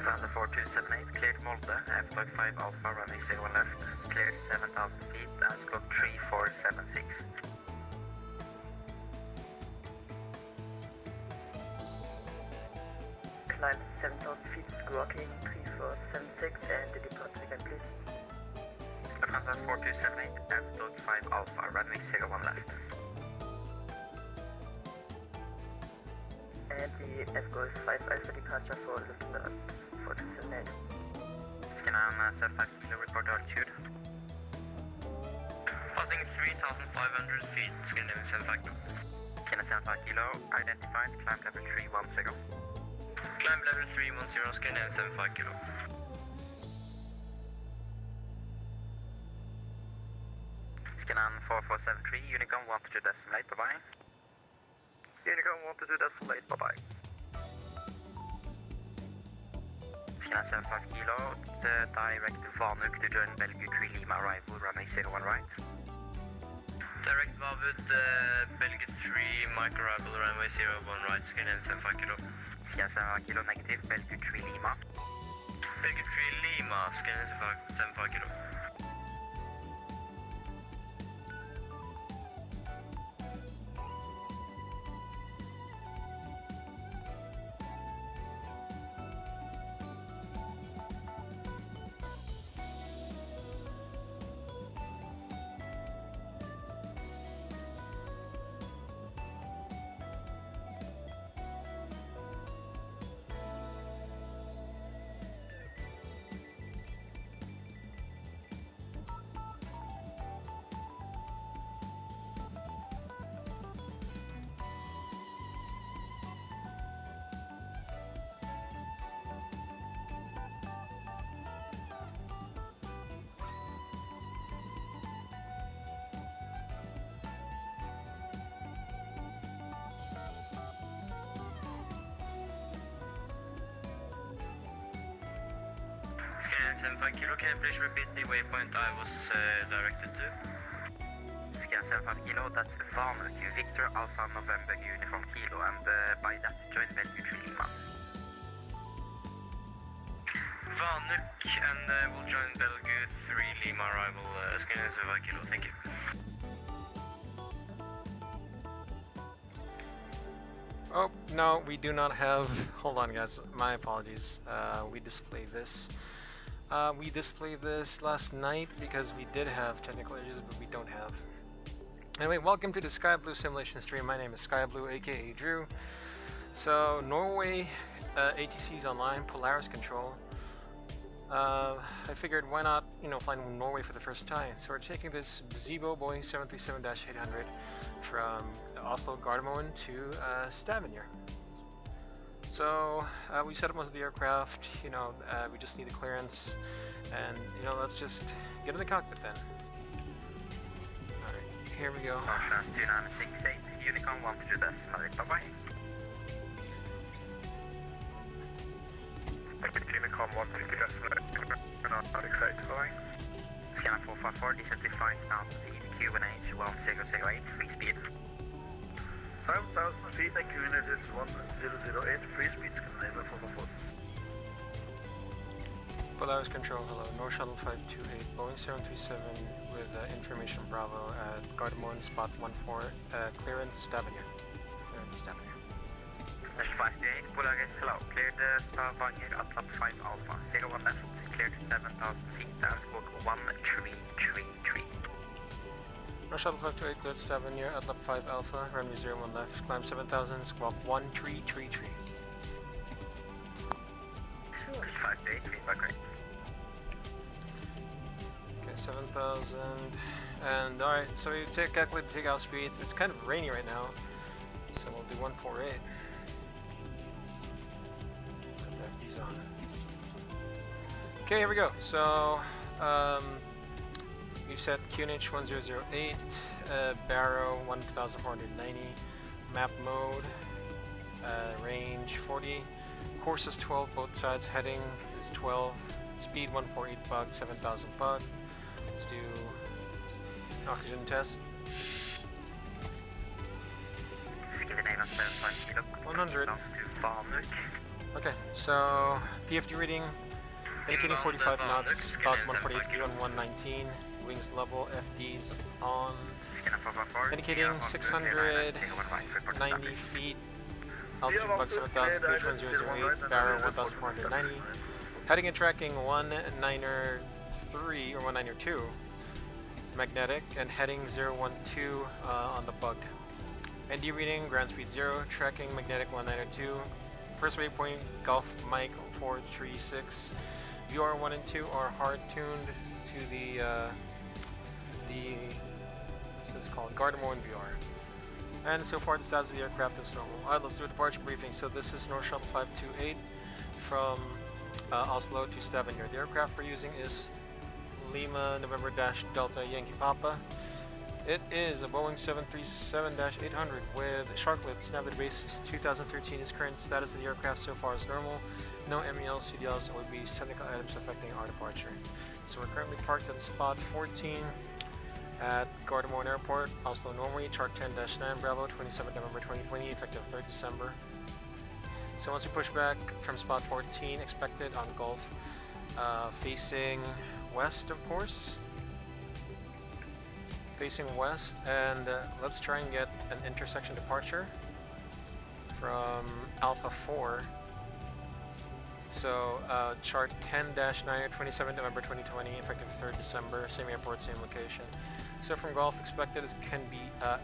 Stavanger 4278, cleared Molde, F-Dog 5 Alpha, runway 01 left, cleared 7,000 feet, and squawk 3476. Climb 7,000 feet, squawking 3476, and the departure again, please. Stavanger 4278, F-Dog 5 Alpha, runway 01 left. And the F-Golf 5 Alpha departure for Laminar 4278. Scan 75 kilo, report altitude. Passing 3,500 feet, scan 75 kilo. Scan 75 kilo, identified, climb level 310. Climb level 310, scan 75 kilo. Scan 4473, Unicom 12 decimate, bye-bye. Unicom 12 decimate, bye-bye. Scan 75 kilo, direct Vanuk to join Belgium 3 Lima, arrival runway 01 right. Direct Vavut, Belgium 3, Mike arrival, runway 01 right, scan 75 kilo. Scan 75 kilo, negative, Belgium 3 Lima. Belgium 3 Lima, scan 75 kilo. Scan 75 kilo, can you please repeat the waypoint I was directed to? Scan 75 kilo, that's Vanuk, Victor Alpha November Uniform Kilo, and by that join Belgium 3 Lima. Vanuk, and we'll join Belgium 3 Lima arrival, scan 75 kilo, thank you. Oh, no, we do not have, hold on guys, my apologies, we displayed this. We displayed this last night because we did have technical issues, but we don't have. Anyway, welcome to the Sky Blue simulation stream. My name is Sky Blue, aka Drew. So, Norway ATC is online, Polaris control. I figured why not, fly Norway for the first time. So we're taking this Zibo B738 from Oslo Gardermoen to Stavanger. So we set up most of the aircraft, we just need the clearance, and let's just get in the cockpit then. Alright, here we go. Ocean 2968, Unicom 12 decimate, bye-bye. Unicom 12 decimate, not excited, bye. Scan 454, descent to 5,000 feet, QNH 1008, free speed. 5,000 feet and QNH is 1008, free speed, Scandinavia 444. Polaris control, hello, North Shuttle 528, Boeing 737 with information Bravo at Gardermoen, spot 14, clearance Stavanger. Dash 58, Polaris, hello, cleared Stavanger at top 5 Alpha, 01 left, cleared 7,000 feet, and squawk 1333. North Shuttle 528, cleared Stavanger at lap 5 Alpha, runway 01 left, climb 7,000, squawk 1333. Dash 58, feedback right. Okay, 7,000, and alright, so we calculate the takeoff speeds. It's kind of rainy right now, so we'll do 148. Put the FDs on. Okay, here we go. So, we set QNH 1008, Barrow 1490, map mode, range 40, course is 12, both sides, heading is 12, speed 148 bug, 7,000 bug. Let's do oxygen test. Scandinavia 75 kilo, 100. down to Vanuk. Okay, so PFD reading indicating 45 knots, about 148 feet on 119. Wings level, FDs on. Indicating 690 feet. Altitude bug 7,000 feet, 1008, barrel 1,490. Heading and tracking 193 or 192. Magnetic and heading 012 on the bugged. ND reading, ground speed 0, tracking magnetic 192. First waypoint, Gulf Mike 436. VR 1 and 2 are hard tuned to the what's this called? Gardermo and VR. And so far the status of the aircraft is normal. Alright, let's do a departure briefing. So this is North Shuttle 528 from Oslo to Stavanger. The aircraft we're using is Lima November Delta Yankee Papa. It is a Boeing 737-800 with sharklets. Navigator base 2013. Is current status of the aircraft so far is normal. No MEL, CDLs, and OBs, technical items affecting our departure. So we're currently parked at spot 14 at Gardermoen Airport, Oslo, Norway. Chart 10-9 Bravo, 27 November 2020, effective 3rd December. So once we push back from spot 14, expected on Gulf, facing west, of course. Facing west, and let's try and get an intersection departure from Alpha 4. So chart 10-9, 27 November 2020, effective 3rd December, same airport, same location. So from Golf, expected can be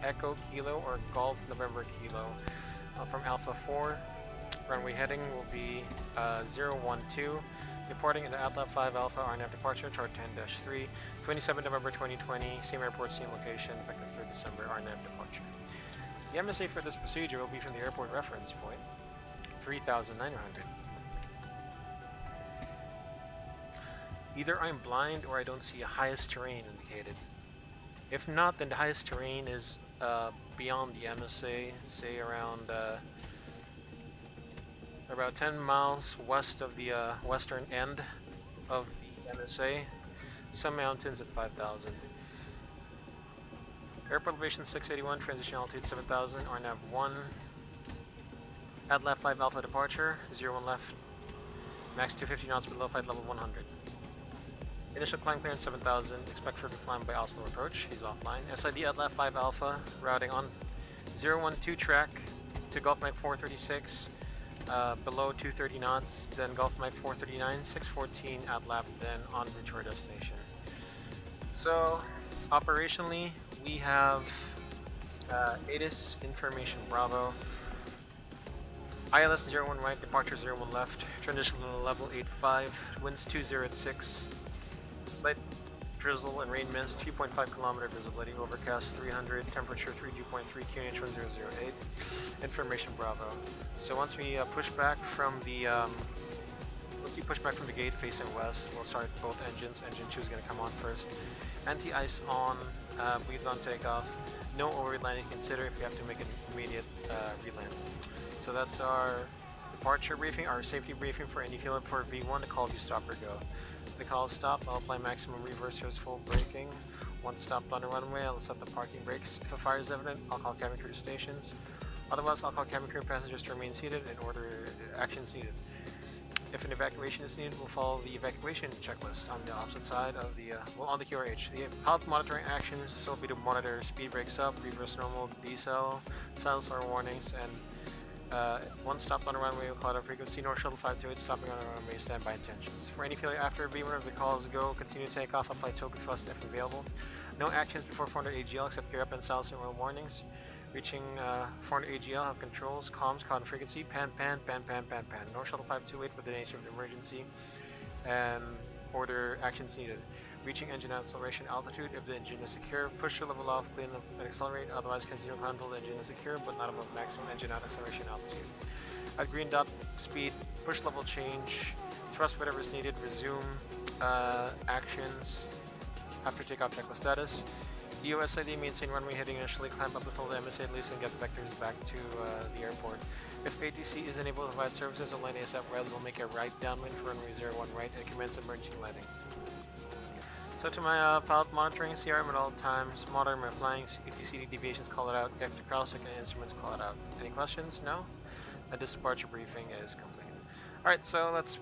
Echo Kilo or Golf November Kilo. From Alpha 4, runway heading will be 012. Departing into ATLAB 5 Alpha, RNAV departure, chart 10-3, 27 November 2020, same airport, same location, effective 3rd December, RNAV departure. The MSA for this procedure will be from the airport reference point, 3,900. Either I'm blind or I don't see a highest terrain indicated. If not, then the highest terrain is beyond the MSA, say around about 10 miles west of the western end of the MSA. Some mountains at 5,000. Airport elevation 681, transition altitude 7,000, RNAV 1. At left 5 Alpha departure, 01 left, max 250 knots below flight level 100. Initial climb clearance 7,000, expect further climb by Oslo approach, he's offline. SID at left 5 Alpha, routing on 012 track to Gulf Mike 436. Below 230 knots, then Gulf Mike 439, 614 at lap, then on route to our destination. So, operationally, we have ATIS information Bravo, ILS 01 right, departure 01 left, transition level 85, winds 20 at 6, light drizzle and rain mist, 3.5 kilometer visibility, overcast 300, temperature 32.3, QNH 1008, information Bravo. So once we push back from the gate facing west, we'll start both engines. Engine 2 is going to come on first. Anti-ice on, bleeds on takeoff. No overhead landing consider if you have to make an immediate reland. So that's our departure briefing, our safety briefing for any failure for V1 to call if you stop or go. If the call is stop, I'll apply maximum reversers, full braking. Once stopped on the runway, I'll set the parking brakes. If a fire is evident, I'll call cabin crew to stations. Otherwise, I'll call cabin crew and passengers to remain seated and order actions needed. If an evacuation is needed, we'll follow the evacuation checklist on the opposite side of the, on the QRH. The pilot monitoring actions will be to monitor speed breaks up, reverse normal, decel, silence alarm warnings, and once stopped on the runway, we'll call out frequency. North Shuttle 528 stopping on the runway, standby intentions. For any failure after V1 of the calls go, continue to take off, apply token thrust if available. No actions before 400 AGL except gear up and silence and oil warnings. Reaching 400 AGL, have controls, comms, call frequency, pan. North Shuttle 528 with the nature of the emergency and order actions needed. Reaching engine acceleration altitude if the engine is secure, push to level off, clean up and accelerate, otherwise continue to handle the engine is secure but not above maximum engine acceleration altitude. At green dot speed, push level change, thrust whatever is needed, resume actions after takeoff checklist status. EOSID, maintain runway heading initially, climb up with all the MSA at least and get the vectors back to the airport. If ATC is unable to provide services, on line ASAP rather will make a right downwind for runway 01 right and commence emergency landing. So to my pilot monitoring, CRM at all times, monitor my flying, if you see any deviations call it out, if the cross-check and instruments call it out. Any questions? No? This departure briefing is complete. Alright, so let's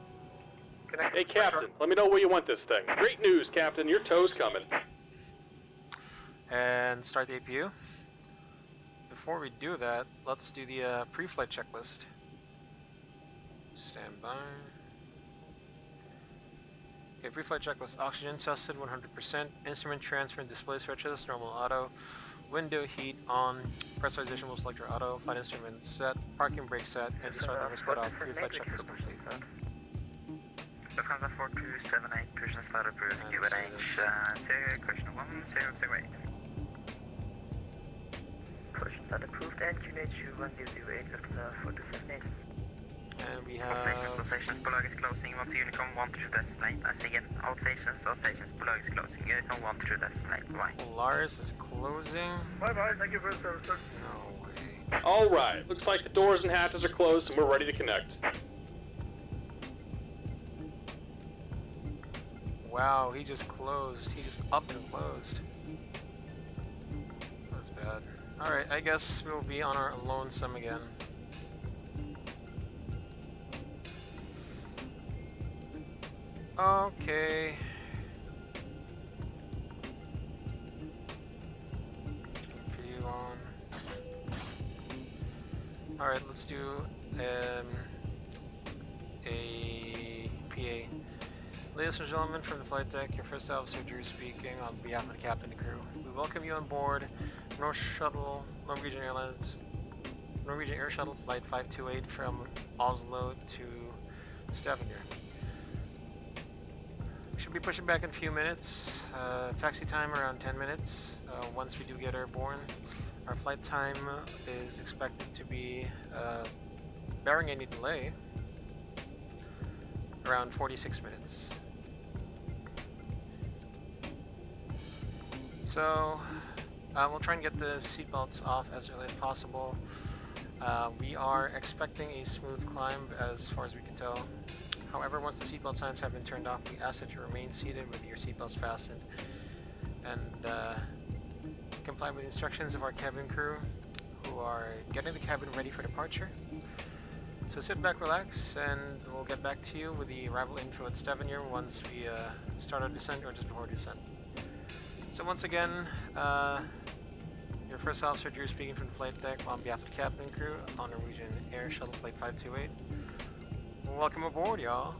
connect. Hey, Captain, let me know where you want this thing. Great news, Captain. Your tow's coming. And start the APU. Before we do that, let's do the pre-flight checklist. Stand by. Okay, pre-flight checklist. Oxygen tested 100%. Instrument transfer and display switches, normal auto. Window heat on. Pressurization will select your auto. Flight instrument set. Parking brake set. Engine start levers cut off. Pre-flight checklist complete. Lufthansa 4278, Persian start approved, give a range, question 1008. Question start approved and QNH 1008, Lufthansa 4278. And we All stations, all have... stations, below is closing, 1 to Unicom, 1 to destinate. I say again, all stations, below is closing, Unicom, 1 to destinate, bye. Polaris is closing. Bye-bye, thank you for the service, sir. No way. Alright, looks like the doors and hatches are closed and we're ready to connect. Wow, he just closed. He just up and closed. That's bad. Alright, I guess we'll be on our lonesome again. Okay. View on. Alright, let's do a PA. Ladies and gentlemen, from the flight deck, your first officer Drew speaking on behalf of the captain and crew. We welcome you on board Norwegian Air Shuttle Flight 528 from Oslo to Stavanger. We should be pushing back in a few minutes. Taxi time around 10 minutes. Once we do get airborne, our flight time is expected to be, barring any delay, around 46 minutes. So, we'll try and get the seatbelts off as early as possible. We are expecting a smooth climb as far as we can tell. However, once the seatbelt signs have been turned off, we ask that you remain seated with your seatbelts fastened and comply with the instructions of our cabin crew who are getting the cabin ready for departure. So sit back, relax, and we'll get back to you with the arrival info at Stavanger once we start our descent or just before descent. So once again, your first officer Drew speaking from the flight deck on behalf of the captain and crew on Norwegian Air Shuttle Flight 528. Welcome aboard, y'all.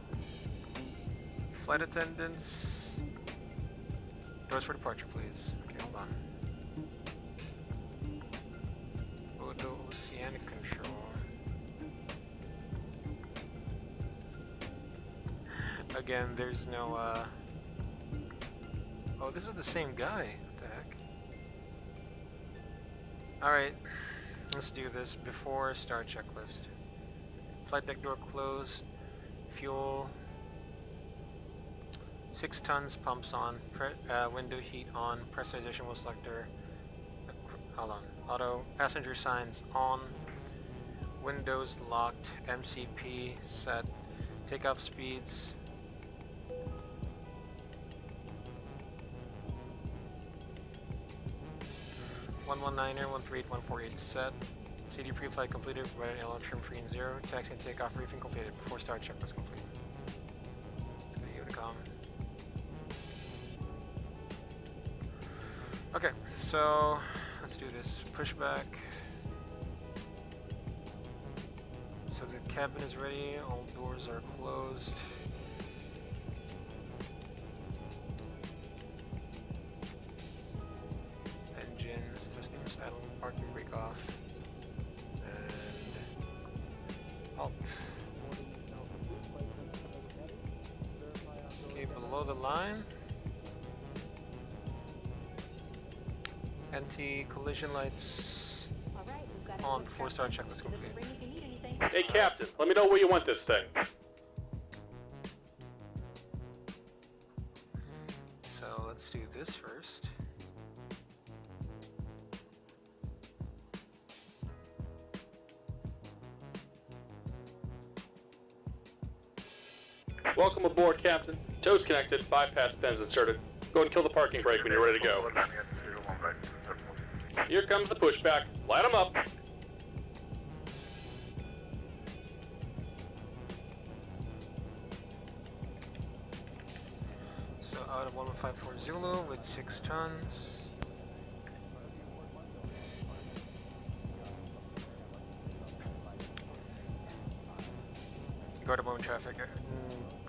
Flight attendants, doors for departure, please. Okay, hold on. Odo Oceanic Control. Again, there's no, oh, this is the same guy. What the heck? Alright, let's do this before start checklist. Flight deck door closed. Fuel. 6 tons, pumps on. Window heat on. Pressurization will selector. Hold on. Auto. Passenger signs on. Windows locked. MCP set. Takeoff speeds. (119er) 138-148 set. CD pre-flight completed, provided LO trim free and 0. Taxi and takeoff briefing completed before start checklist complete. Let's go to Unicom. Okay, so let's do this. Pushback. So the cabin is ready, all doors are closed. Engines, thrusting saddle, parking brake off. Halt. Okay, below the line. Anti-collision lights on before start checklist complete. Hey, Captain, let me know where you want this thing. So let's do this first. Welcome aboard, Captain. Tow's connected, bypass pins inserted. Go and kill the parking brake when you're ready to go. Here comes the pushback. Light 'em up. 54 Zulu with 6 tons. Go to Boeing traffic.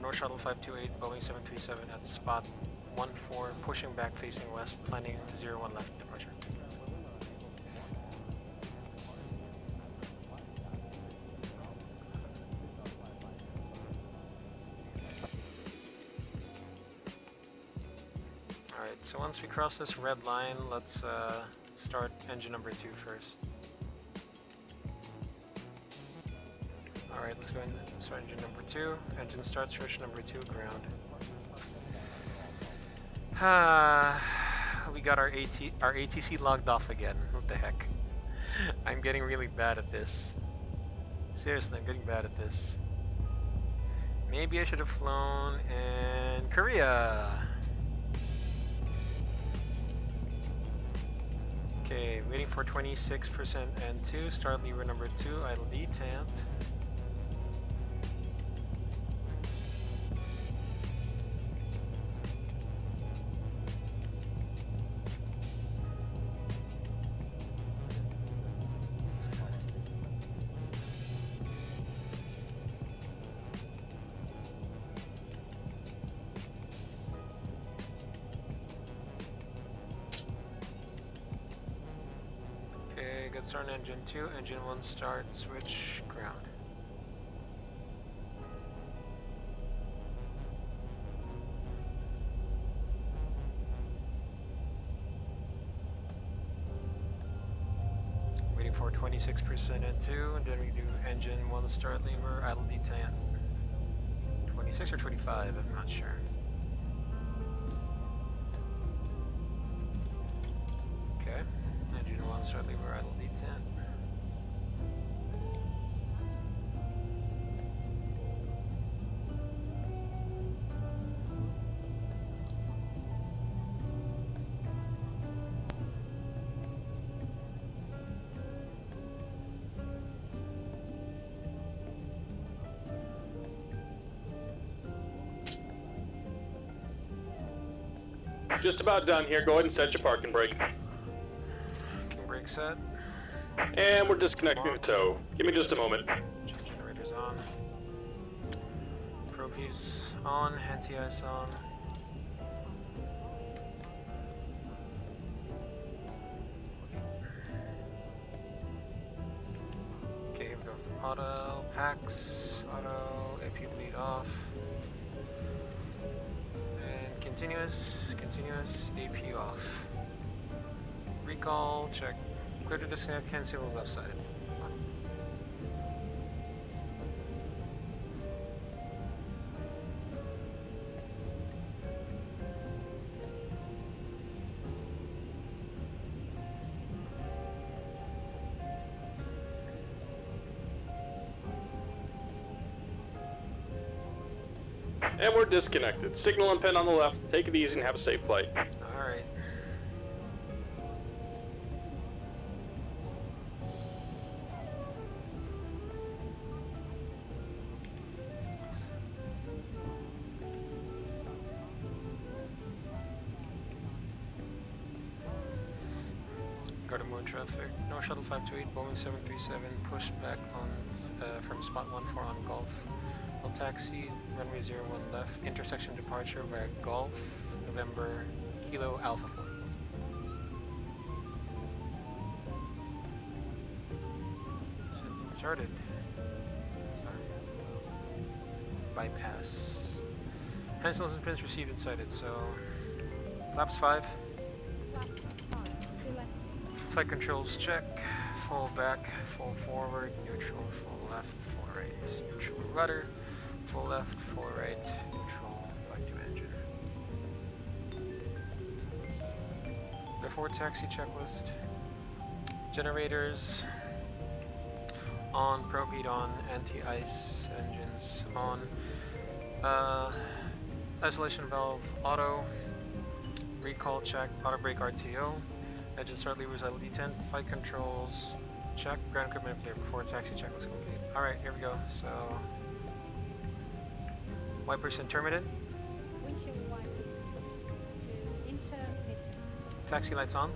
North Shuttle 528, Boeing 737 at spot 14, pushing back facing west, planning 01 left departure. Alright, so once we cross this red line, let's start engine number 2 first. Alright, let's go and start engine number 2. Engine start switch number 2, ground. We got our ATC logged off again. What the heck? I'm getting really bad at this. Seriously, I'm getting bad at this. Maybe I should have flown in Korea. Okay, waiting for 26% N2, start lever number 2, idle detent. Good start on engine 2, engine 1 start, switch, ground. Waiting for 26% N2, and then we do engine 1 start lever, idle detent. 26 or 25, I'm not sure. Okay, engine 1 start lever, idle detent. Just about done here. Go ahead and set your parking brake. Parking brake set. And we're disconnecting the tow. Give me just a moment. Generators on. Propies on. Anti-ice on. Okay, here we go. Auto, packs, auto, AP bleed off. And continuous, AP off. Recall, check. Clear to disconnect, hand seals left side. And we're disconnected. Signal and pin on the left. Take it easy and have a safe flight. Alright. Go to mode traffic. North Shuttle 528, Boeing 737, push back on from spot 14 on Gulf. Will taxi, runway 01 left, intersection departure via Gulf, November, Kilo Alpha 4. Since inserted. Sorry. Bypass. Pencils and pins received and sighted, so flaps 5. Flaps 5. Select. Flight controls check. Full back, full forward, neutral, full left, full right, neutral rudder, full left, full right, neutral, back to engine. Before taxi checklist. Generators on, probe heat on, anti-ice engines on. Isolation valve auto. Recall check, auto brake RTO. Engine start levers idle detent, flight controls check, ground equipment clear before taxi checklist complete. Alright, here we go. So wipers intermittent. Windshield wipers switch. Intermittent. Taxi lights on.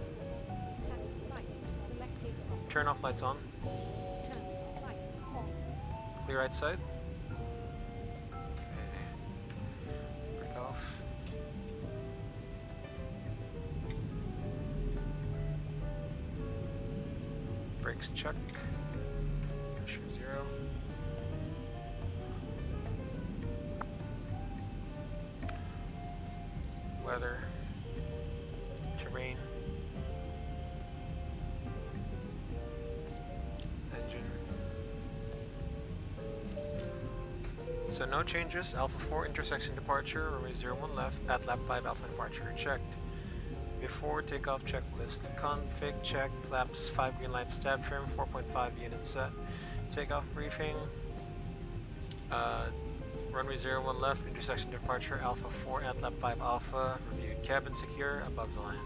Taxi lights selected on. Turn off lights on. Turn off lights on. Clear right side. Okay. Brake off. Brakes check. Pressure 0. Weather. Terrain. Engine. So no changes. Alpha 4 intersection departure, runway 01 left at lap 5 alpha departure checked. Before takeoff checklist. Config check. Flaps 5 green light stab trim 4.5 units set. Takeoff briefing. Runway 01 left intersection departure Alpha 4 at lap 5 alpha. Reviewed cabin secure above the line.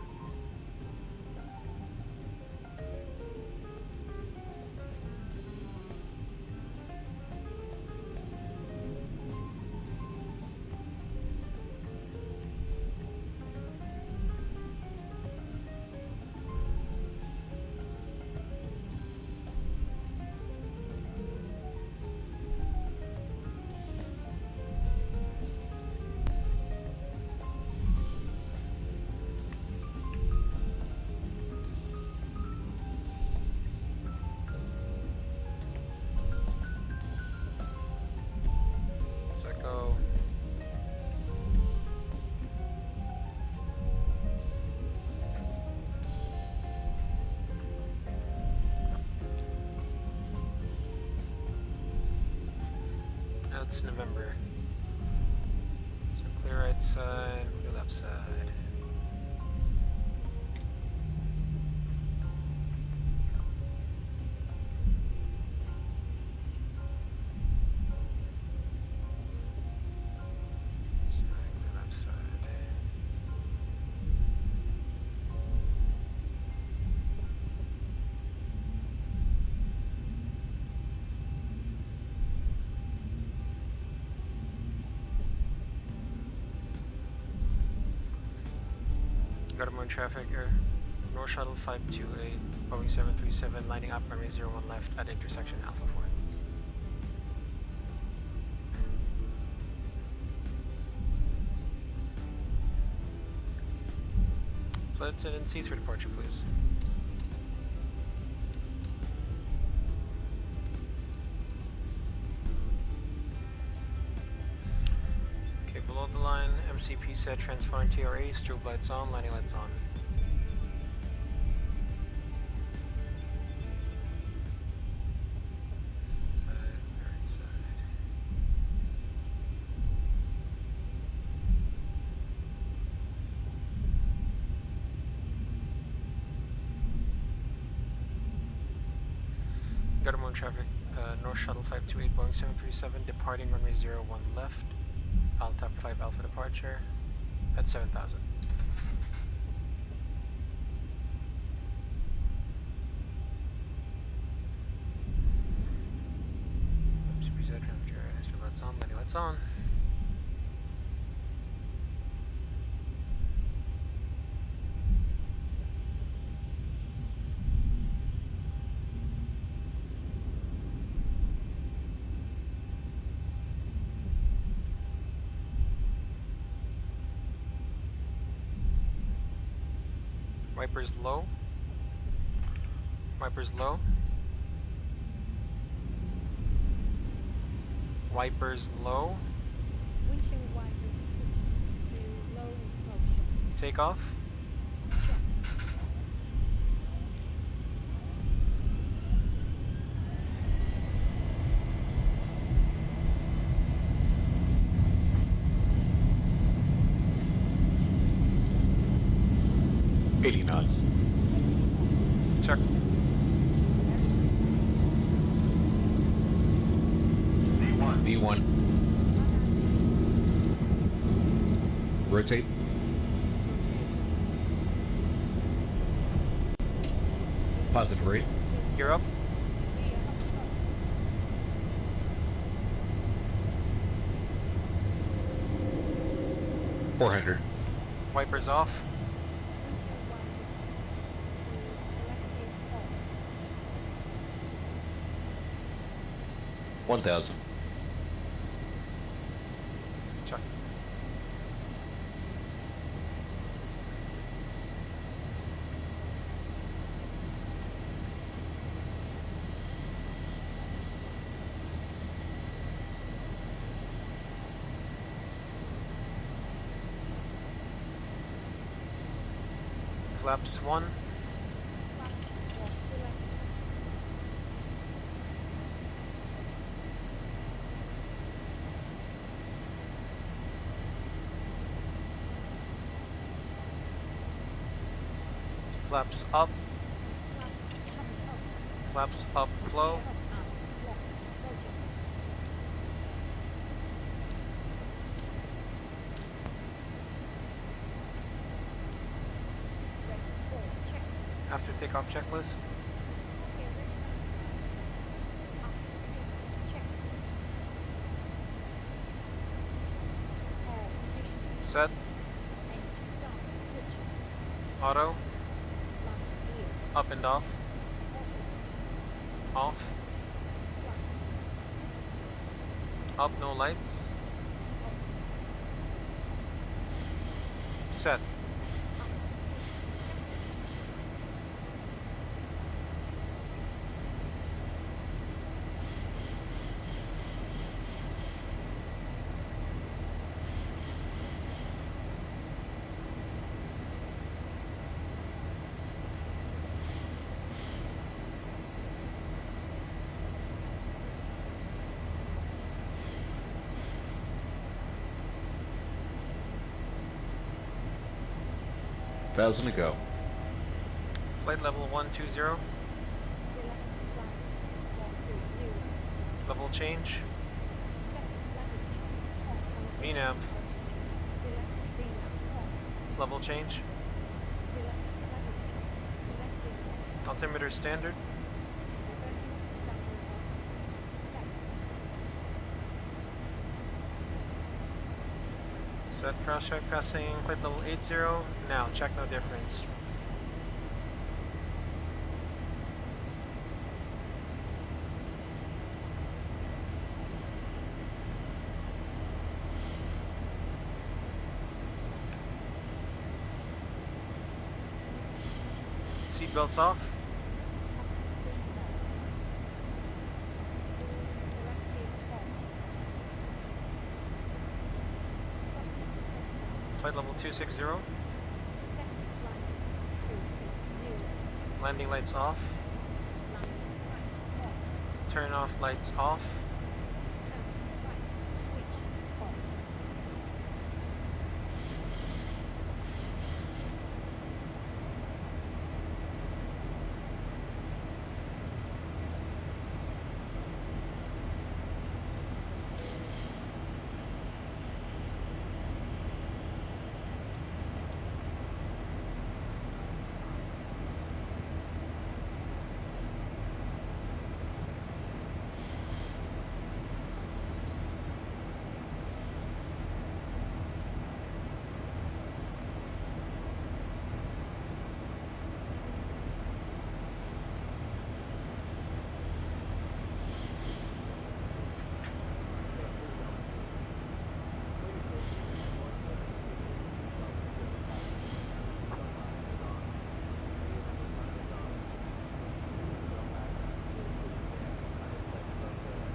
Go. Now it's November. So clear right side, clear left side. Got him on traffic, North Shuttle 528, Boeing 737, lining up runway 01 left at intersection Alpha 4. Flight attendant seats for departure, please. Below the line, MCP set, transponding TRA, strobe lights on, landing lights on. Side, right side. Got him on traffic, North Shuttle 528, Boeing 737, departing runway 01 left. I'll tap 5 alpha departure at 7,000. MCP set, temperature, extra lights on, landing lights on. Wipers low. Wipers low. Wipers low. Windshield wipers switch to low motion. Takeoff. Check. Knots. Check. V1. Rotate. Positive rate. Gear up. 400. Wipers off. 1000. Check. Flaps 1. Flaps select. Flaps up. Flaps coming up. Flaps up flow. Up and locked. Roger. Ready for checklist. After takeoff checklist. Okay, ready now. After checklist. All conditioning. Set. Engine start. Switches. Auto. Landing gear. Up and off. Auto. Off. Flaps. Up, no lights. Auto. Set. Thousand to go. Flight level 120. Select flight 120. Level change. Setting level change. On transition VNAV. altitude. Select VNAV on. Level change. Select level change. Selecting Altimeter standard. reverting to standard altimeter setting set. Set cross check passing flight level 80. Now check no difference. Seatbelts off. Passing signal signs. Selecting off. Crossing takeoff. Flight level 260. Setting flight 260. Landing lights off. Landing lights off. Turn off lights off. Turn lights switched off.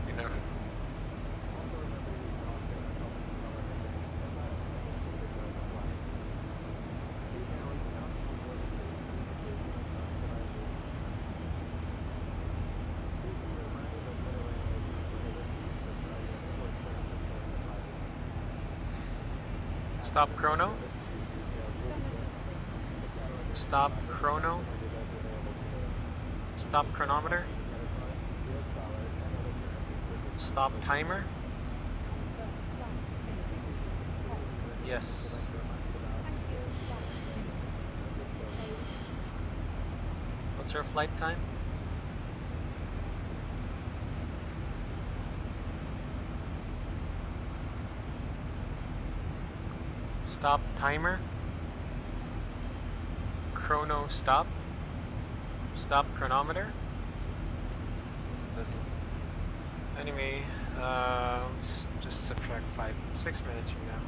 Enough. Stop chrono. Done adjusting. Stop chrono. Stop chronometer. Stop timer. Confirm flight takes off. Yes. Thank you. Flight takes off. What's our flight time? Stop timer. Chrono stop. Stop chronometer. Doesn't. Anyway, let's just subtract 6 minutes from now.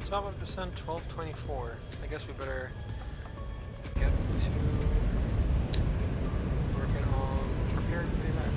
Top of descent 1224. I guess we better get to working on preparing for the event.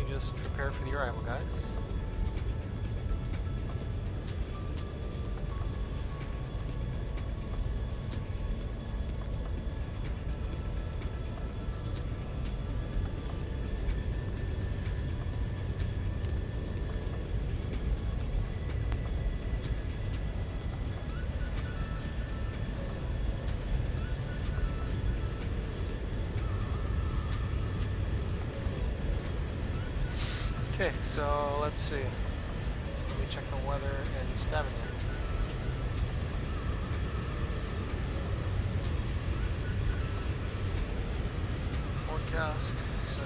Just prepare for the arrival, guys. Okay, so let's see. Let me check the weather in Stavanger. Forecast. So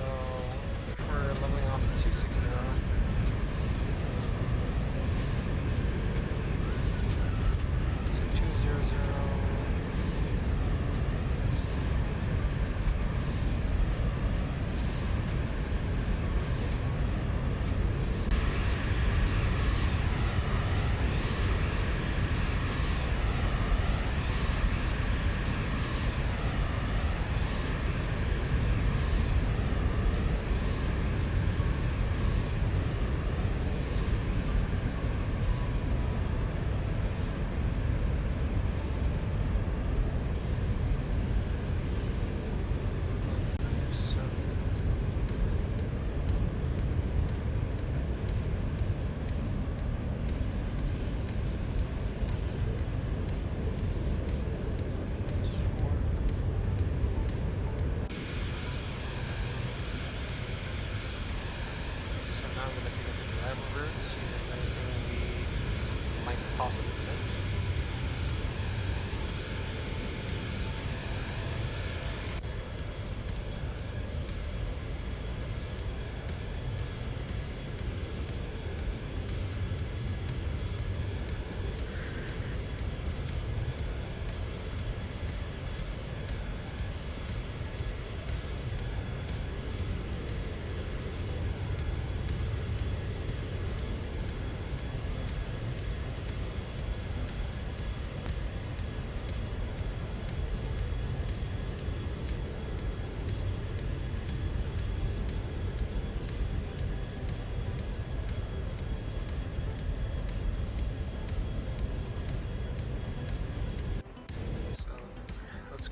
if we're leveling off at 260. So 200.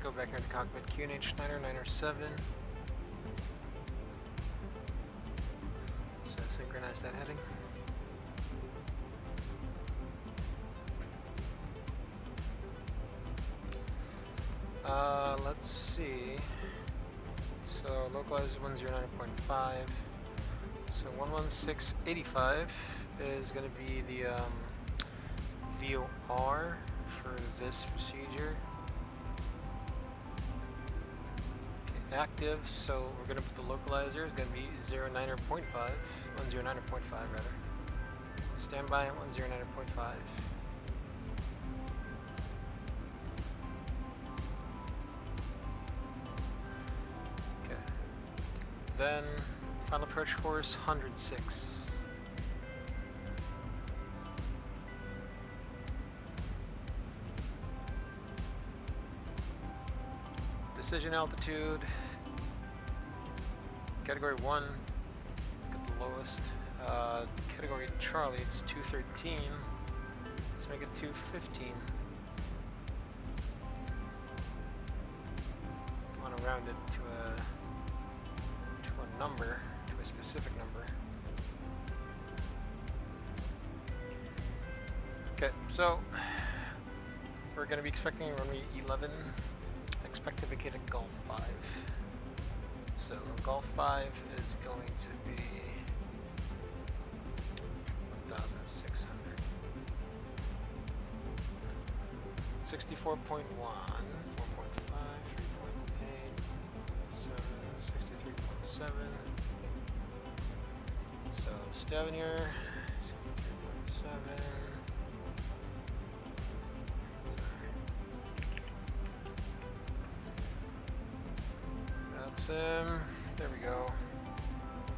Go back here to cockpit QNH 907. So synchronize that heading. Let's see. So localize 109.5. So 11685 is going to be the VOR for this procedure. Active, so we're going to put the localizer, is going to be 109.5 rather. Standby at 109.5. Okay. Then final approach course 106. Decision altitude, category 1, at the lowest. Category Charlie, it's 213. Let's make it 215. round it to a number, to a specific number. Okay, so we're going to be expecting runway 11. Expect to vacate at Gulf 5. So Gulf 5 is going to be 1,600. 64.1, 4.5, 3.8, 7, 63.7. So Stavanger, 63.7. VATSIM, there we go.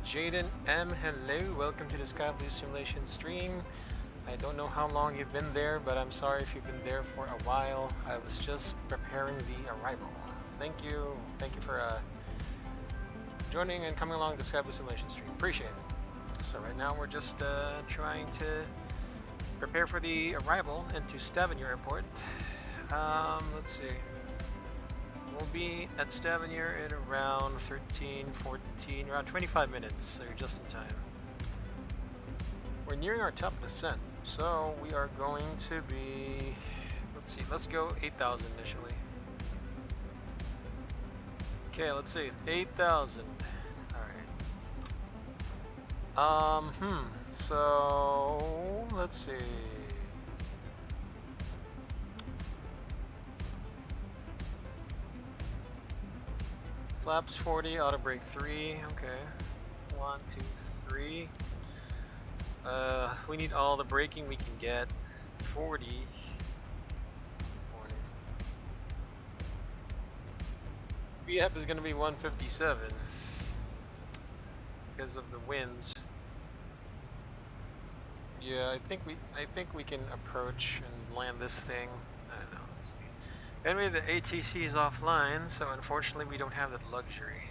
Jaden M, hello, welcome to the Sky Blue Simulation stream. I don't know how long you've been there, but I'm sorry if you've been there for a while. I was just preparing the arrival. Thank you for joining and coming along the Sky Blue Simulation stream. Appreciate it. So right now we're just trying to prepare for the arrival into Stavanger Airport. Let's see. We'll be at Stavanger in around 13, 14, around 25 minutes, so you're just in time. We're nearing our top descent, so we are going to be, let's see, let's go 8,000 initially. Okay, let's see, 8,000. Alright. So, let's see. Flaps 40, auto brake 3, okay. 1, 2, 3. We need all the braking we can get. 40. 40. VF is gonna be 157 because of the winds. Yeah, I think we can approach and land this thing. I don't know, let's see. Anyway, the ATC is offline, so unfortunately we don't have that luxury.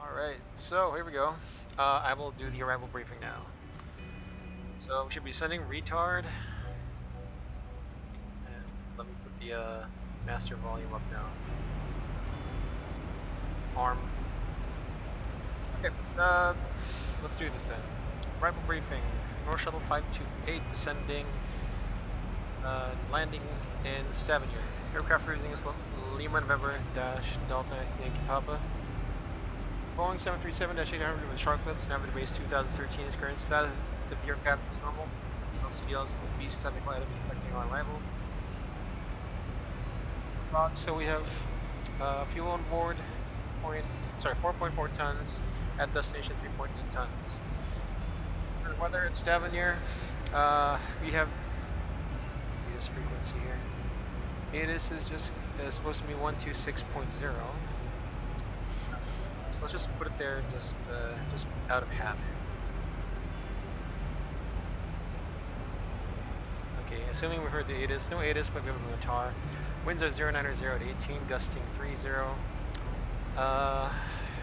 Alright, so here we go. I will do the arrival briefing now. So we should be sending retard. And let me put the master volume up now. Arm. Okay, let's do this then. Arrival briefing. North Shuttle 528 descending. Landing in Stavanger. Aircraft cruising is Lima November Delta Yankee Papa. It's Boeing 737-800 with Sharklets. Navigator base 2013 is current status. The aircraft is normal. No CDLs with these technical items affecting our arrival. So we have fuel on board. 4.4 tons. At destination 3.8 tons. For weather at Stavanger, we have this frequency here. ADD-ONS is just supposed to be 126.0. So let's just put it there, just out of habit. Okay, assuming we heard the ADD-ONS, no ADD-ONS, but we have a Laminar. Winds are 090 at 18, gusting 30.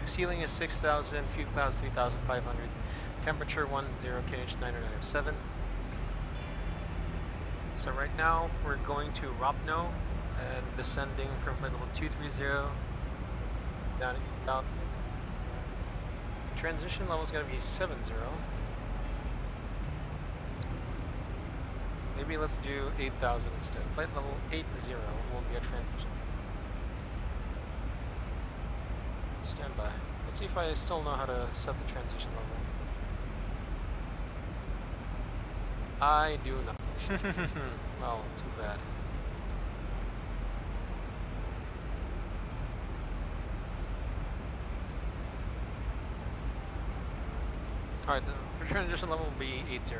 Ceiling is 6,000, few clouds 3,500. Temperature 10 kh 907. So right now we're going to Ropno and descending from flight level 230 down to 8,000. Transition level is going to be 70. Maybe let's do 8,000 instead. Flight level 80 will be a transition. Stand by. Let's see if I still know how to set the transition level. I do not. Well, too bad. Alright, the transition level will be 80.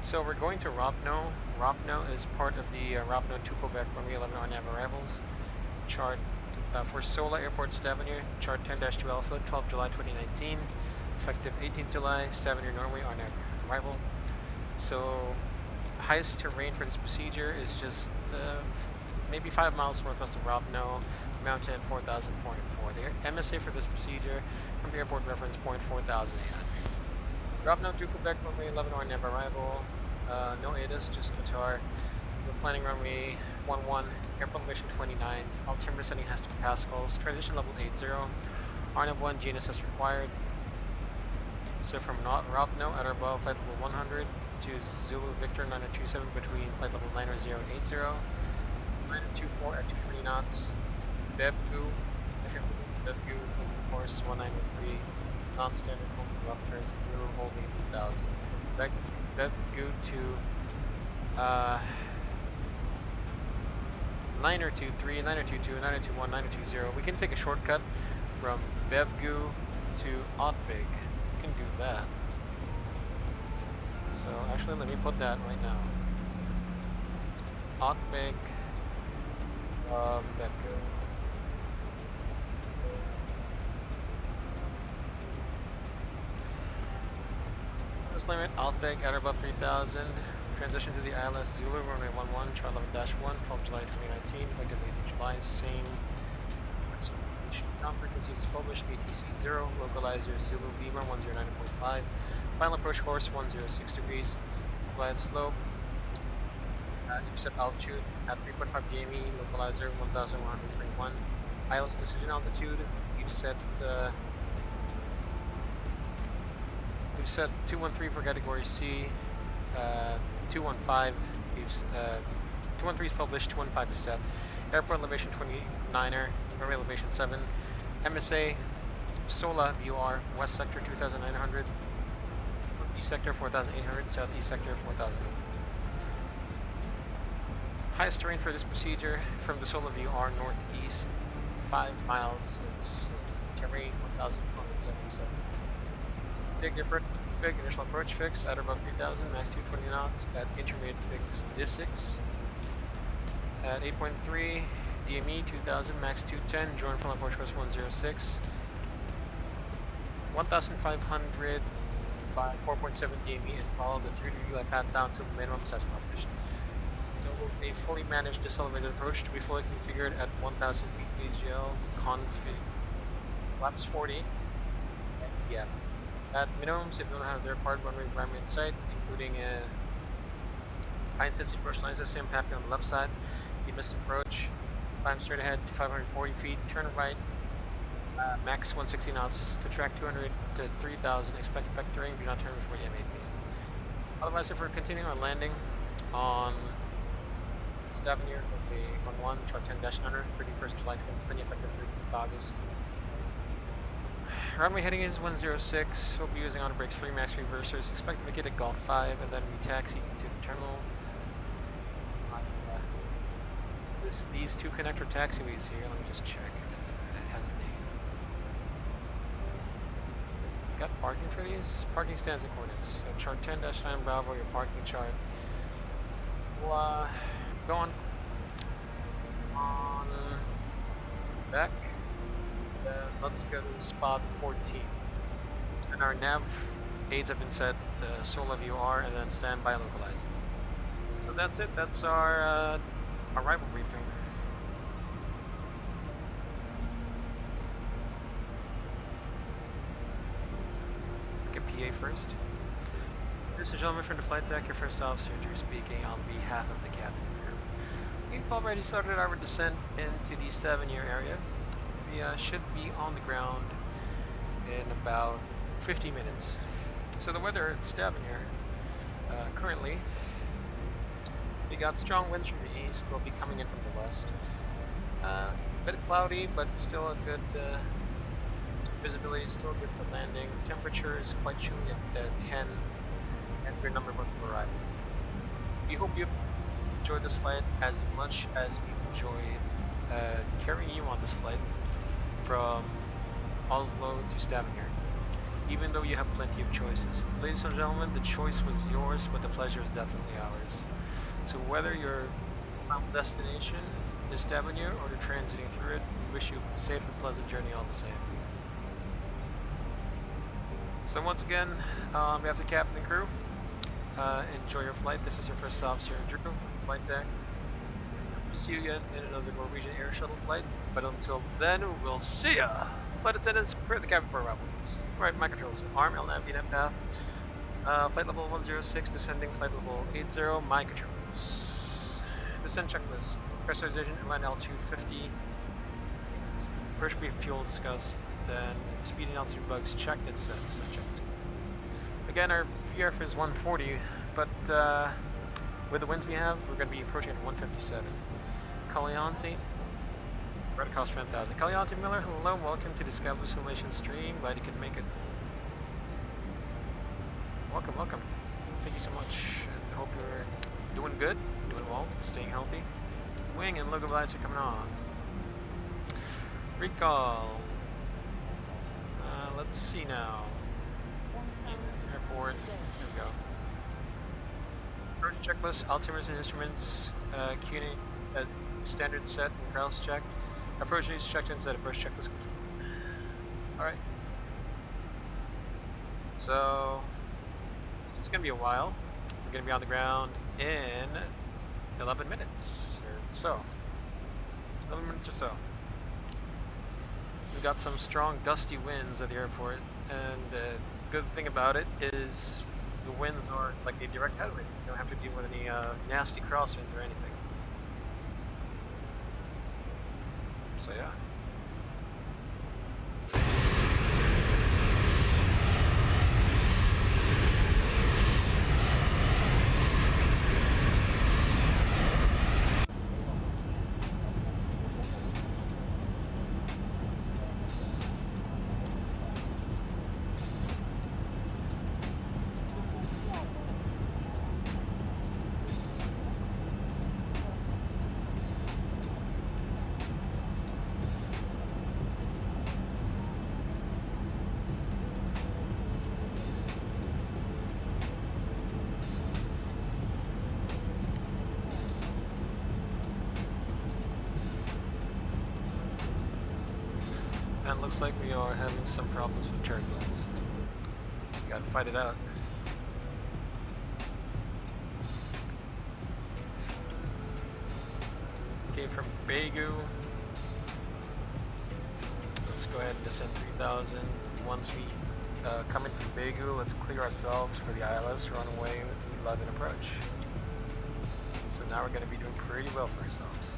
So we're going to Ropno. Ropno is part of the Ropno to Quebec runway 11 on nav arrivals. Chart for Sola Airport Stavanger, chart 10-2 Alpha, 12 July 2019. Effective 18th July, Stavanger, Norway on arrival. So highest terrain for this procedure is just maybe 5 miles northwest of Ropno, mountain 4,404. The MSA for this procedure from the airport reference point 4,800. Ropno to Quebec, runway 11 on nav arrival. No ADD-ONS, just Qatar. We're planning runway 11 airport elevation 29, altimeter setting has 2 pascals, transition level 80, RNAV 1 GNSS required. So from route no at or above flight level 100 to Zulu Victor 9027 between flight level 90 and 80, 924 at 220 knots, BevGu, if you're moving BevGu, course 1903, non-standard holding left turn through, holding 3000. BevGu to 9023, 9022, 9021, 9020. We can take a shortcut from BevGu to Oddbig. We can do that. So actually, let me put that right now. Oddbig, BevGu. This limit, Oddbig at or above 3000. Transition to the ILS Zulu, runway 11, chart 11-1, 12 July 2019, effective 8th July, same. Ground frequencies is published, ATC 0, localizer Zulu Lima 109.5, final approach course 106 degrees, glide slope, intercept altitude at 3.5 DME, localizer 1121, ILS decision altitude, we've set 213 for category C, 215, 213 is published, 215 is set. Airport elevation 29er, runway elevation 7. MSA, SOLA VUR, west sector 2900, east sector 4800, southeast sector 4000. Highest terrain for this procedure from the SOLA VUR northeast, 5 miles, it's terrain 1477. So take your first big initial approach fix at about 3000, max 220 knots at intermediate fix D6 at 8.3, DME 2000, max 210, join from approach course 106, 1500 by 4.7 DME and follow the 3-degree glide path down to minimum SAS published. So a fully managed decelerated approach to be fully configured at 1000 feet AGL, config, flaps 40, and yeah. At minimums, if you don't have the required runway environment in sight, including a high intensity approach line system happening on the left side, you missed approach, climb straight ahead to 540 feet, turn right, max 160 knots to track 200 to 3000, expect effect terrain, do not turn before you MAP. Otherwise, if we're continuing our landing on Stavanger with the 11, chart 10-900, 31st July 2020, effective 13th August. Runway heading is 106, we'll be using auto brakes 3 max reversers, expect to make it at Golf 5 and then we taxi to the terminal. These 2 connector taxiways here, let me just check if it has a name. Got parking for these? Parking stands and coordinates. So chart 10-9 Bravo, your parking chart. We'll go on back. Let's go to spot 14. And our nav aids have been set, SOLA VUR, and then standby localizer. So that's it, that's our arrival briefing. Get PA first. Ladies and gentlemen, from the flight deck, your first officer speaking on behalf of the captain and crew. We've already started our descent into the Stavanger area. We should be on the ground in about 50 minutes. So the weather at Stavanger, currently, we got strong winds from the east, will be coming in from the west. A bit cloudy, but still a good visibility, still good for landing. Temperature is quite chilly at 10, and we're number 1 for arrival. We hope you enjoyed this flight as much as we enjoyed carrying you on this flight from Oslo to Stavanger, even though you have plenty of choices. Ladies and gentlemen, the choice was yours, but the pleasure is definitely ours. So whether your final destination is Stavanger or you're transiting through it, we wish you a safe and pleasant journey all the same. So once again, on behalf of the captain and crew, enjoy your flight. This is your first officer, Drew, from the flight deck. We'll see you again in another Norwegian Air Shuttle flight, but until then, we'll see ya! Flight attendants, prepare the cabin for arrival. Alright, my controls. Arm, LNAV, VNAV path. Flight level 106, descending, flight level 80, my controls. Descent checklist. pressurization inline L250. First brief fuel discussed, then speed and altitude bugs checked and set. Checked. Again, our VRF is 140, but with the winds we have, we're going to be approaching at 157. Caliante, right across 10,000. Caliante Miller, hello, welcome to the Skyblue Simulation stream. Glad you could make it. Welcome, welcome. Thank you so much. I hope you're doing good, doing well, staying healthy. Wing and logo lights are coming on. Recall. Let's see now. Airport. There we go. Approach checklist, altimeters and instruments, QA, standard set and grouse check. Approach needs checked and set. Approach checklist complete. Alright. So, it's gonna be a while. We're gonna be on the ground in 11 minutes or so. 11 minutes or so. We got some strong gusty winds at the airport, and the good thing about it is the winds are like a direct headwind. You don't have to deal with any nasty crosswinds or anything. So yeah. And looks like we are having some problems with turbulence. We gotta fight it out. Okay, from Begu. Let's go ahead and descend 3000. Once we come in from Begu, let's clear ourselves for the ILS runway 11 approach. So now we're gonna be doing pretty well for ourselves.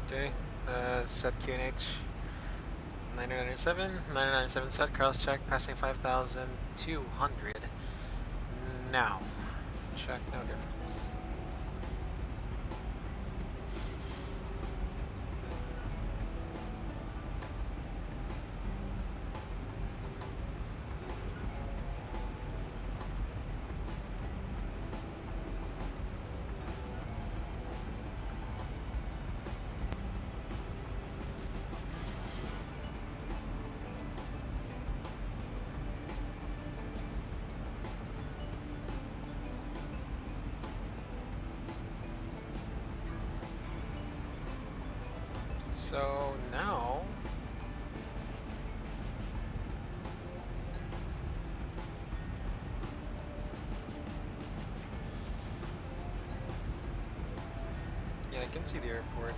Okay, set QNH 997 set, cross check, passing 5,200. Now, check, no difference. So now, yeah, I can see the airport.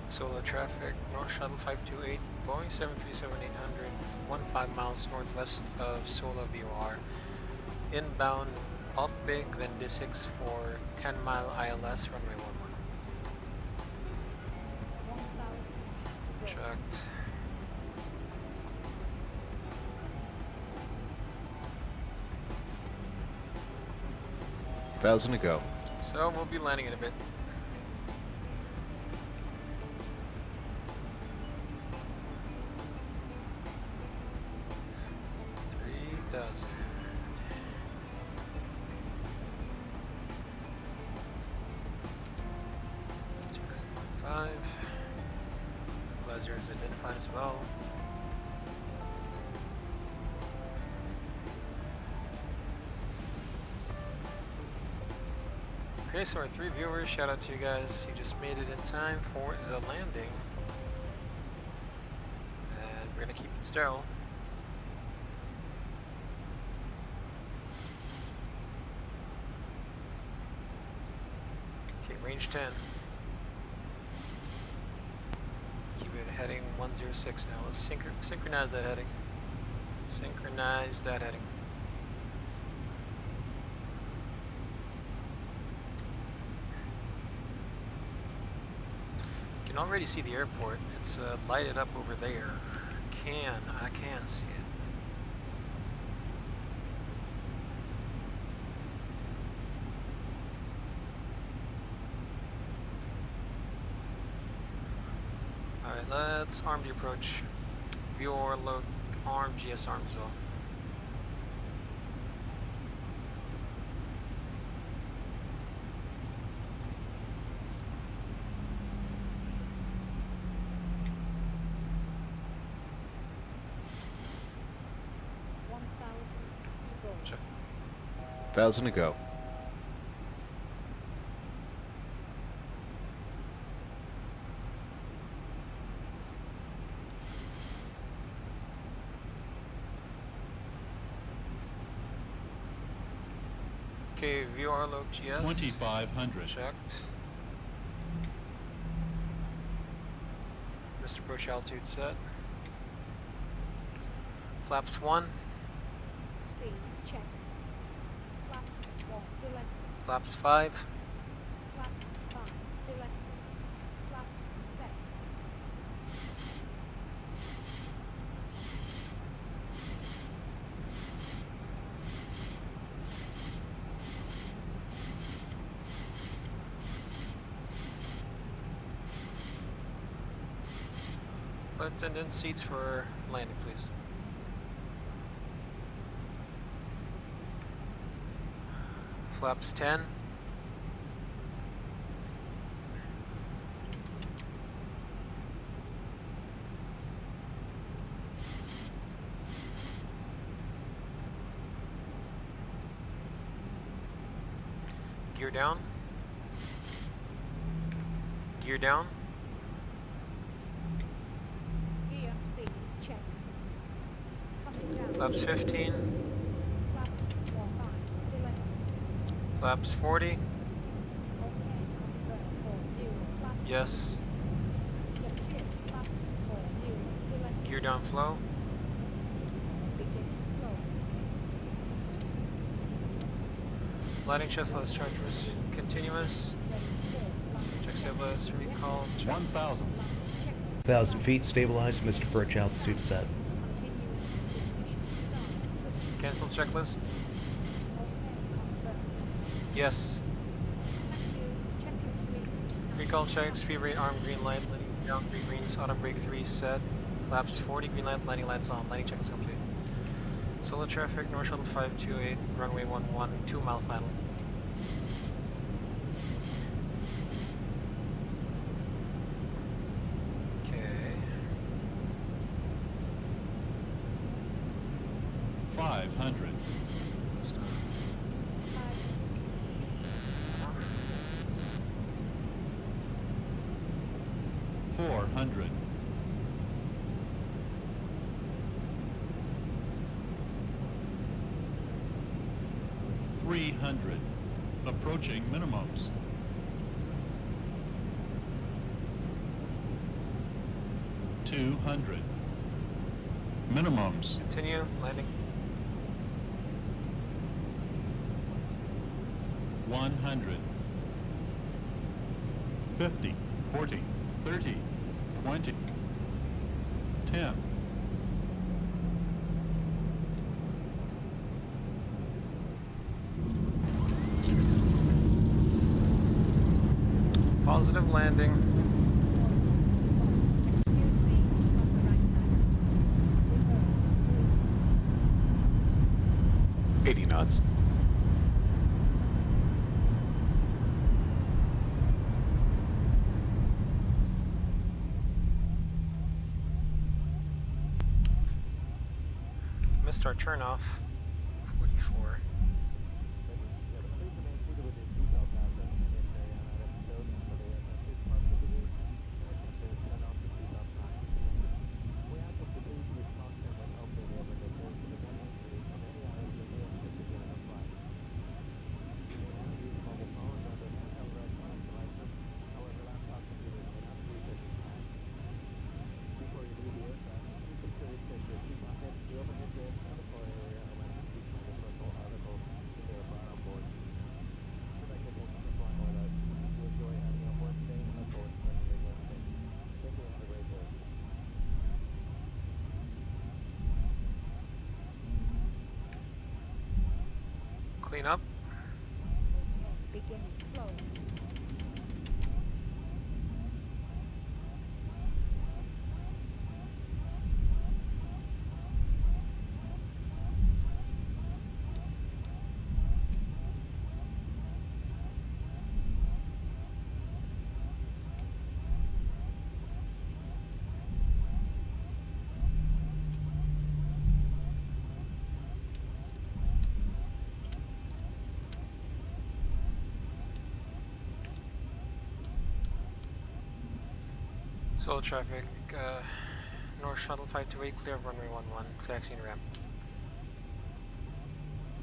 Solo traffic, North Shuttle 528, Boeing 737-800, 15 miles northwest of Solo VOR. Inbound Alt Big, then D6 for 10-mile ILS, runway 11. 1,000 to go. Checked. Thousand to go. So we'll be landing in a bit. Blazer is identified as well. Okay, so our 3 viewers, shout out to you guys. You just made it in time for the landing. And we're gonna keep it sterile. Okay, range 10. Keep it heading 106 now. Let's synchronize that heading. Synchronize that heading. You can already see the airport. It's lighted up over there. I can see it. Alright, let's arm the approach. View or load arm, GS arm as well. Check. 1,000 to go. Okay, VR low GS. 2,500. Checked. Mr. Approach altitude set. Flaps 1. Speed check. Flaps 1 selected. Flaps 5. Flaps 5 selected. Flaps set. Attendant seats for landing, please. Flaps 10. Gear down. Gear down. Gear speed check. Coming down. Flaps 15. Flaps 5 selected. Flaps 40. Okay, confirm 40. Flaps. Yes. Yeah, cheers. Flaps 40. Select. Gear down flow. Beginning flow. Landing chest loss chargers continuous. Ready 4. Flaps. Check stabilize, recall. Check. 1,000. Check. 1,000 feet, stabilized, Mr. Birch, altitude set. Continuous. Ignition start. Switch. Cancel checklist. Okay, confirm. Yes. Thank you. Checklist readings. Recall check, speed rate, arm, green light, landing down 3 greens, auto brake 3 set, flaps 40, green light, landing lights on, landing check is complete. Solo traffic, North Shuttle 528, runway 11, 2 mile final. Okay. 500. Stop. Off. 400. 300. Approaching minimums. 200. Minimums. Continue, landing. 100. 50. 40. 30. 20. 10. Positive landing. Excuse me, it's not the right time. Reverse. 80 knots. Missed our turn off. 44. Clean up. Okay, beginning flow. Solo traffic, North Shuttle 528, clear of runway 11, taxiing ramp.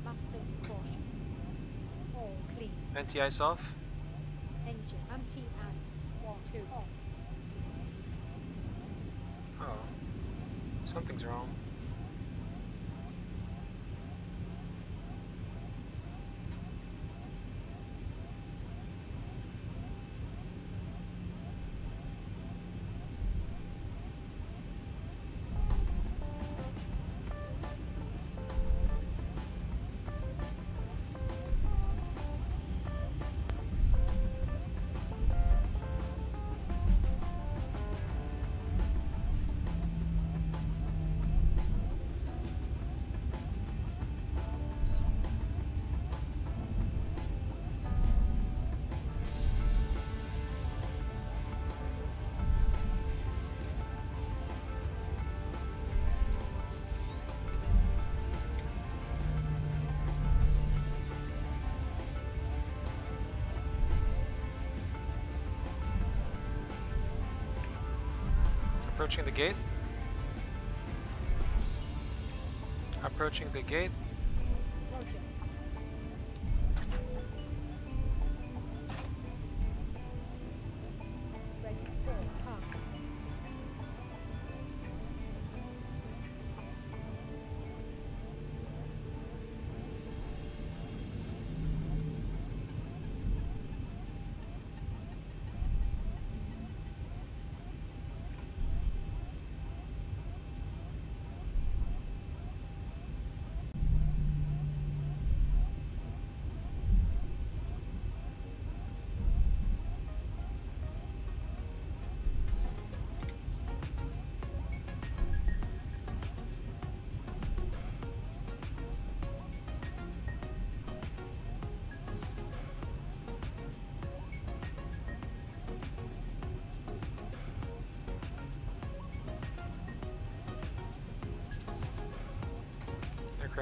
Master caution. All clean. Anti-ice off. Engine anti-ice. 1, 2 off. Oh. Something's wrong. Approaching the gate. Approaching the gate. Roger.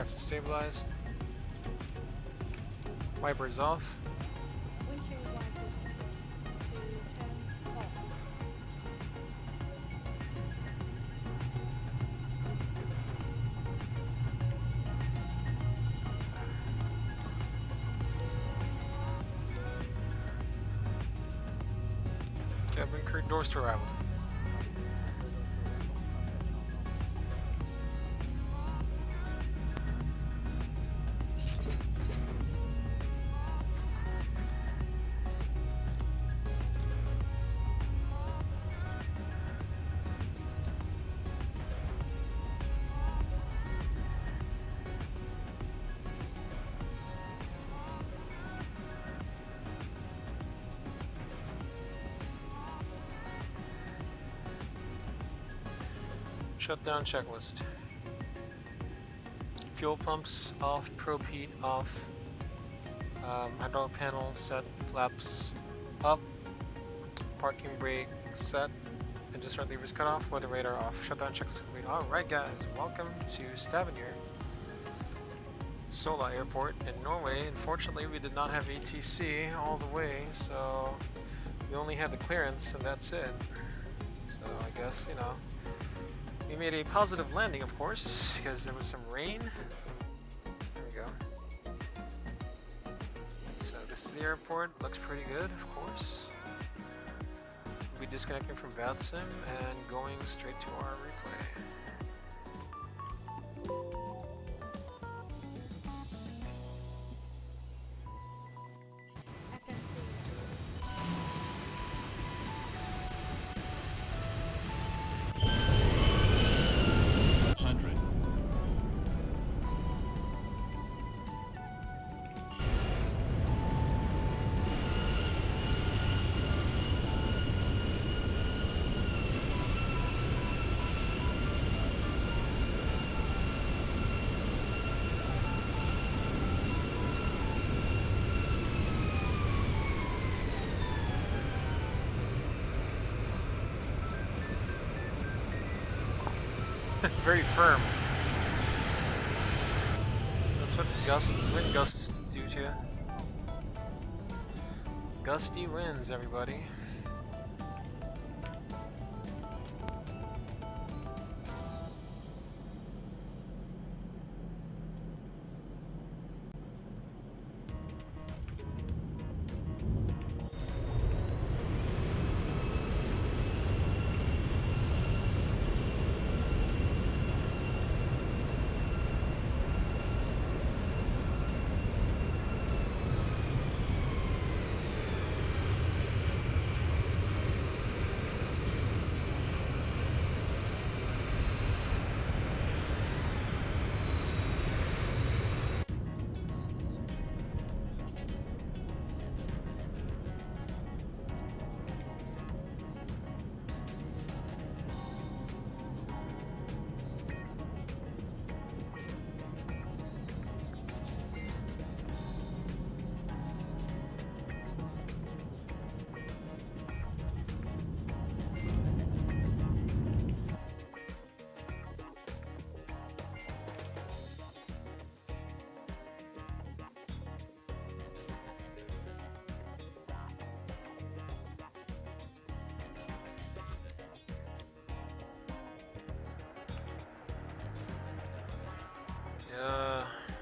Aircraft is stabilized. Wipers off. Windshield wipers switch to turn off. Cabin crew doors to arrival. Shutdown checklist. Fuel pumps off, probe heat off, hydraulic panel set, flaps up, parking brake set, and just right levers cut off, weather radar off. Shutdown checklist complete. Alright guys, welcome to Stavanger, Sola Airport in Norway. Unfortunately we did not have ATC all the way, so we only had the clearance and that's it. So I guess, you know, we made a positive landing, of course, because there was some rain. There we go. So this is the airport. Looks pretty good, of course. We'll be disconnecting from VATSIM and going straight to our replay. FMC. 100. Very firm. That's what wind gusts do to you. Gusty winds, everybody.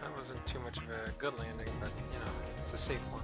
That wasn't too much of a good landing, but you know, it's a safe one.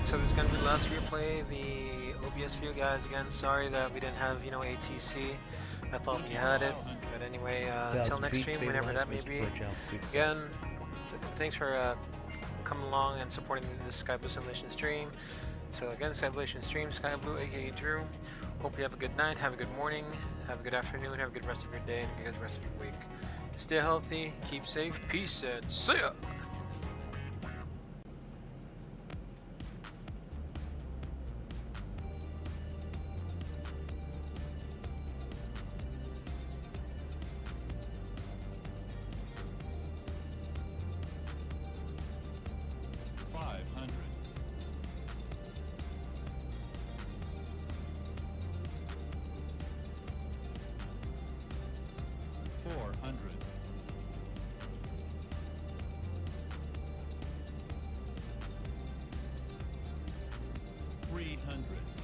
Alright, so this is gonna be the last replay. The OBS view, guys. Again, sorry that we didn't have, you know, ATC. I thought we had it. But anyway, until 1,000 next feet, stream, whenever that may stabilize, be. Mr. Perch, altitude set. Again, thanks for coming along and supporting this Sky Blue Simulation stream. So again, Sky Blue stream, Sky Blue, aka Drew. Hope you have a good night, have a good morning, have a good afternoon, have a good rest of your day, and a good rest of your week. Stay healthy, keep safe, peace, and see ya! $300.